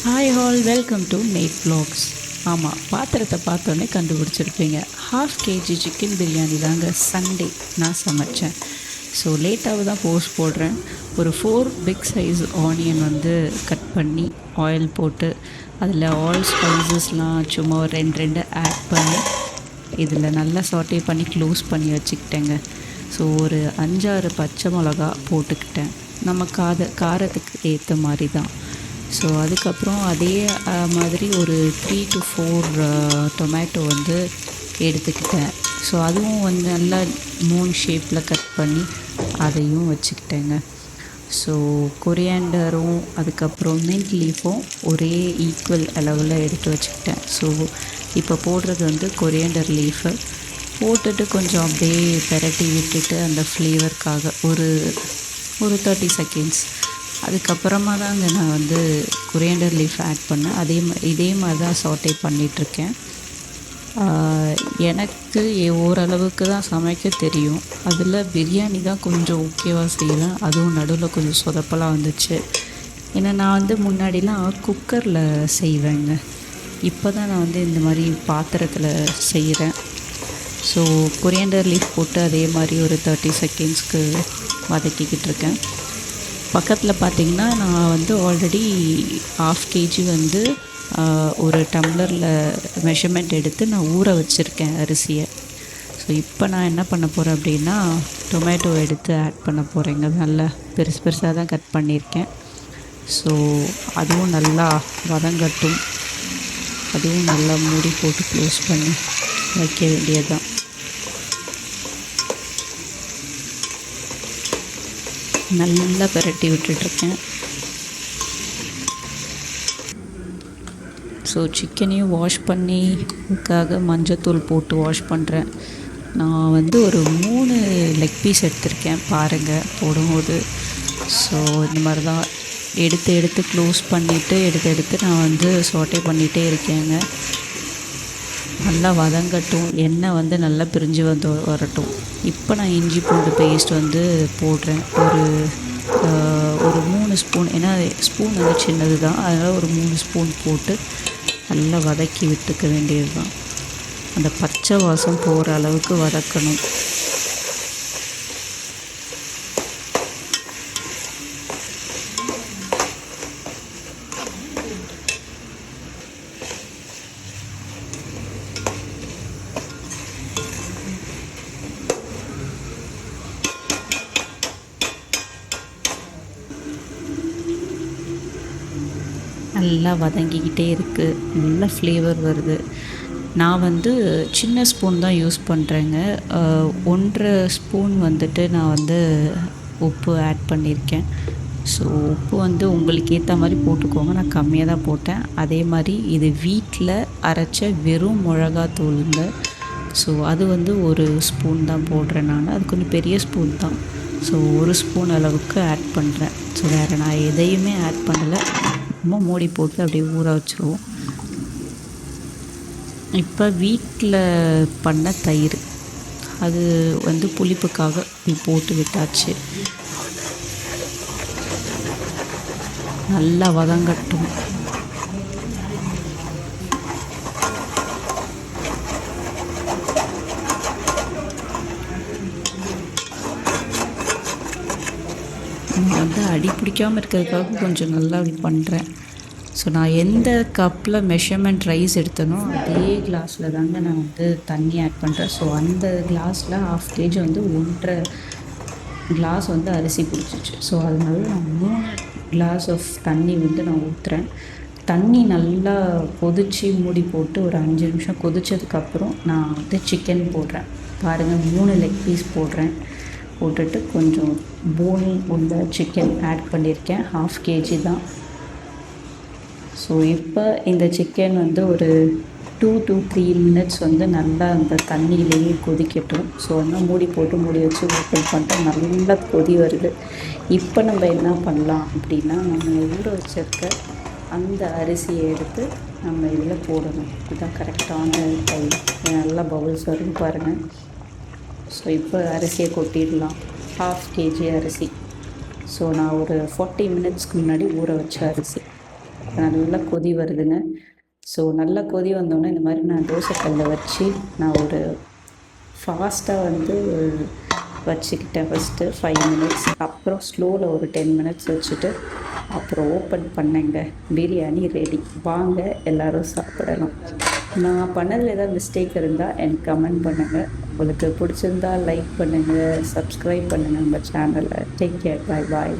Hi hall, welcome to night vlogs. ஆமாம், பாத்திரத்தை பார்த்தோன்னே கண்டுபிடிச்சிருப்பீங்க. 1/2 kg சிக்கன் பிரியாணி தாங்க சண்டே நான் சமைச்சேன். ஸோ லேட்டாக தான் போஸ்ட் போடுறேன். ஒரு 4 பிக் சைஸ் ஆனியன் கட் பண்ணி ஆயில் போட்டு அதில் ஆல் ஸ்பைசஸ்லாம் சும்மா ஒரு 2 ஆட் பண்ணி இதில் நல்லா சாட்டே பண்ணி க்ளோஸ் பண்ணி வச்சுக்கிட்டேங்க. ஸோ ஒரு 5-6 பச்சை மிளகா போட்டுக்கிட்டேன். நம்ம காரத்துக்கு ஏற்ற மாதிரி தான். ஸோ அதுக்கப்புறம் அதே மாதிரி ஒரு 3 to 4 டொமேட்டோ எடுத்துக்கிட்டேன். ஸோ அதுவும் நல்லா மூன் ஷேப்பில் கட் பண்ணி அதையும் வச்சுக்கிட்டேங்க. ஸோ கொரியாண்டரும் அதுக்கப்புறம் மின்ட் லீஃபும் ஒரே ஈக்குவல் அளவில் எடுத்து வச்சுக்கிட்டேன். ஸோ இப்போ போடுறது கொரியாண்டர் லீஃபு போட்டுட்டு கொஞ்சம் அப்படியே பெரட்டி விட்டுட்டு அந்த ஃப்ளேவருக்காக ஒரு 30 செகண்ட்ஸ் அதுக்கப்புறமா தாங்க நான் கொரியாண்டர் லீஃப் ஆட் பண்ணேன். இதே மாதிரி தான் சாட்டே பண்ணிகிட்ருக்கேன். எனக்கு ஓரளவுக்கு தான் சமைக்க தெரியும். அதில் பிரியாணி தான் கொஞ்சம் ஓகேவாக செய்வேன். அதுவும் நடுவில் கொஞ்சம் சொதப்பலாக வந்துச்சு. ஏன்னா நான் முன்னாடிலாம் குக்கரில் செய்வேங்க. இப்போ தான் நான் இந்த மாதிரி பாத்திரத்தில் செய்கிறேன். ஸோ கொரியாண்டர் லீஃப் போட்டு அதே மாதிரி ஒரு 30 செகண்ட்ஸ்க்கு வதக்கிக்கிட்டு இருக்கேன். பக்கத்தில் பார்த்திங்கன்னா நான் ஆல்ரெடி 1/2 kg ஒரு டம்ளரில் மெஷர்மெண்ட் எடுத்து நான் ஊற வச்சுருக்கேன் அரிசியை. ஸோ இப்போ நான் என்ன பண்ண போகிறேன் அப்படின்னா டொமேட்டோ எடுத்து ஆட் பண்ண போகிறேங்க. நல்லா பெருசாக தான் கட் பண்ணியிருக்கேன். ஸோ அதுவும் நல்லா வதங்கட்டும். அதுவும் நல்லா மூடி போட்டு க்ளோஸ் பண்ணி வைக்க வேண்டியது தான். நல்லா பெரட்டி விட்டுட்ருக்கேன். ஸோ சிக்கனையும் வாஷ் பண்ணிக்காக மஞ்சத்தூள் போட்டு வாஷ் பண்ணுறேன். நான் ஒரு 3 லெக் பீஸ் எடுத்திருக்கேன் பாருங்கள் போடும்போது. ஸோ இந்த மாதிரி தான் எடுத்து க்ளோஸ் பண்ணிவிட்டு எடுத்து நான் சாட்டே பண்ணிகிட்டே இருக்கேங்க. நல்லா வதங்கட்டும். எண்ணெய் நல்லா பிரிஞ்சு வரட்டும். இப்போ நான் இஞ்சி பூண்டு பேஸ்ட் போடுறேன். ஒரு 3 ஸ்பூன். ஏன்னா ஸ்பூன் சின்னது தான், அதனால் ஒரு 3 ஸ்பூன் போட்டு நல்லா வதக்கி விட்டுக்க வேண்டியது தான். அந்த பச்சை வாசம் போகிற அளவுக்கு வதக்கணும். நல்லா வதங்கிக்கிட்டே இருக்குது. நல்ல ஃப்ளேவர் வருது. நான் சின்ன ஸ்பூன் தான் யூஸ் பண்ணுறேங்க. 1.5 ஸ்பூன் நான் உப்பு ஆட் பண்ணியிருக்கேன். ஸோ உப்பு உங்களுக்கு ஏற்ற மாதிரி போட்டுக்கோங்க. நான் கம்மியாக தான் போட்டேன். அதே மாதிரி இது வீட்டில் அரைச்ச வெறும் மிளகாத்தூளுங்க. ஸோ அது 1 ஸ்பூன் தான் போடுறேன் நான். அது கொஞ்சம் பெரிய ஸ்பூன் தான். ஸோ 1 ஸ்பூன் அளவுக்கு ஆட் பண்ணுறேன். ஸோ வேறு நான் எதையுமே ஆட் பண்ணலை. நம்ம மூடி போட்டு அப்படியே ஊற வச்சுருவோம். இப்போ வீட்டில் பண்ண தயிர் அது புளிப்புக்காக இப்படி போட்டு விட்டாச்சு. நல்லா வதங்கட்டும். நான் அடி பிடிக்காமல் இருக்கிறதுக்காக கொஞ்சம் நல்லா அப்படி பண்ணுறேன். ஸோ நான் எந்த கப்பில் மெஷர்மெண்ட் ரைஸ் எடுத்தனோ அதே கிளாஸில் தாங்க நான் தண்ணி ஆட் பண்ணுறேன். ஸோ அந்த கிளாஸில் 1/2 kg 1.5 கிளாஸ் அரிசி பிடிச்சிச்சு. ஸோ அதனால நான் 3 கிளாஸ் ஆஃப் தண்ணி நான் ஊற்றுறேன். தண்ணி நல்லா கொதித்து மூடி போட்டு ஒரு 5 நிமிஷம் கொதித்ததுக்கப்புறம் நான் சிக்கன் போடுறேன். பாருங்கள், 3 லெக் பீஸ் போட்டுட்டு கொஞ்சம் போனி உள்ள சிக்கன் ஆட் பண்ணியிருக்கேன். 1/2 kg தான். ஸோ இப்போ இந்த சிக்கன் ஒரு 2 to 3 மினிட்ஸ் நல்லா அந்த தண்ணியிலேயே கொதிக்கட்டும். ஸோ மூடி வச்சு ஓப்பன் பண்ணிட்டு நல்லா கொதி வருது. இப்போ நம்ம என்ன பண்ணலாம் அப்படின்னா நம்ம ஊற வச்சிருக்க அந்த அரிசியை எடுத்து நம்ம இதில் போடணும். இதுதான் கரெக்டான டைம். நல்லா பவுல்ஸ் வரும் பாருங்கள். ஸோ இப்போ அரிசியை கொட்டிடலாம். 1/2 kg அரிசி. ஸோ நான் ஒரு 40 மினிட்ஸ்க்கு முன்னாடி ஊற வச்ச அரிசி. நல்லா கொதி வருதுங்க. ஸோ நல்லா கொதி வந்தோடனே இந்த மாதிரி நான் தோசைக்கல்லை வச்சு நான் ஒரு ஃபாஸ்ட்டாக வந்து வச்சுக்கிட்டேன். ஃபஸ்ட்டு 5 மினிட்ஸ், அப்புறம் ஸ்லோவில் ஒரு 10 மினிட்ஸ் வச்சுட்டு அப்புறம் ஓப்பன் பண்ணேங்க. பிரியாணி ரெடி. வாங்க எல்லோரும் சாப்பிடலாம். நான் பண்ணதில் ஏதாவது மிஸ்டேக் இருந்தால் எனக்கு கமெண்ட் பண்ணுங்கள். உங்களுக்கு பிடிச்சிருந்தா லைக் பண்ணுங்கள், சப்ஸ்கிரைப் பண்ணுங்கள் நம்ம சேனலை. டேக் கேர், பாய் பாய்.